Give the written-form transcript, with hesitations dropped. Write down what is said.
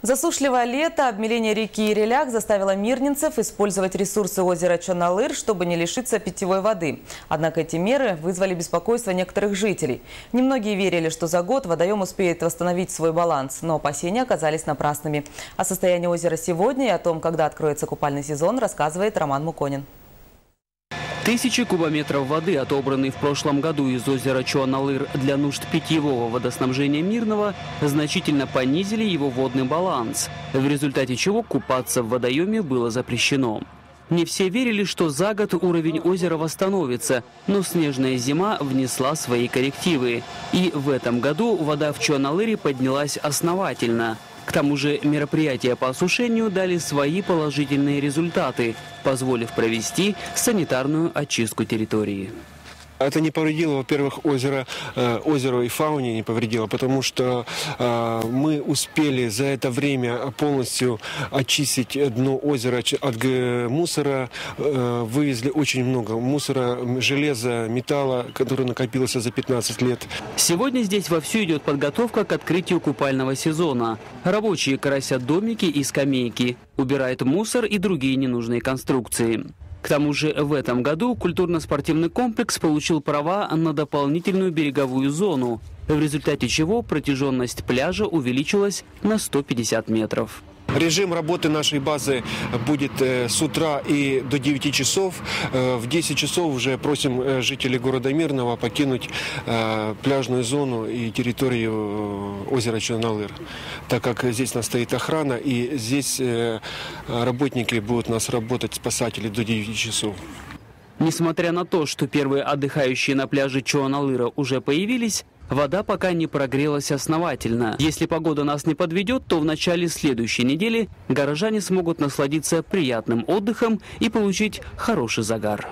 Засушливое лето, обмеление реки Иреляк заставило мирнинцев использовать ресурсы озера Чоналыр, чтобы не лишиться питьевой воды. Однако эти меры вызвали беспокойство некоторых жителей. Немногие верили, что за год водоем успеет восстановить свой баланс, но опасения оказались напрасными. О состоянии озера сегодня и о том, когда откроется купальный сезон, рассказывает Роман Муконин. Тысячи кубометров воды, отобранные в прошлом году из озера Чоналыр для нужд питьевого водоснабжения Мирного, значительно понизили его водный баланс, в результате чего купаться в водоеме было запрещено. Не все верили, что за год уровень озера восстановится, но снежная зима внесла свои коррективы. И в этом году вода в Чоналыре поднялась основательно. К тому же мероприятия по осушению дали свои положительные результаты, позволив провести санитарную очистку территории. Это не повредило, во-первых, озеру и фауне не повредило, потому что мы успели за это время полностью очистить дно озера от мусора. Вывезли очень много мусора, железа, металла, который накопился за 15 лет. Сегодня здесь вовсю идет подготовка к открытию купального сезона. Рабочие красят домики и скамейки, убирают мусор и другие ненужные конструкции. К тому же в этом году культурно-спортивный комплекс получил права на дополнительную береговую зону, в результате чего протяженность пляжа увеличилась на 150 метров. Режим работы нашей базы будет с утра и до 9 часов. В 10 часов уже просим жителей города Мирного покинуть пляжную зону и территорию озера Чоналыр, так как здесь у нас стоит охрана, и здесь работники будут у нас работать, спасатели, до 9 часов. Несмотря на то, что первые отдыхающие на пляже Чоналыра уже появились, вода пока не прогрелась основательно. Если погода нас не подведет, то в начале следующей недели горожане смогут насладиться приятным отдыхом и получить хороший загар.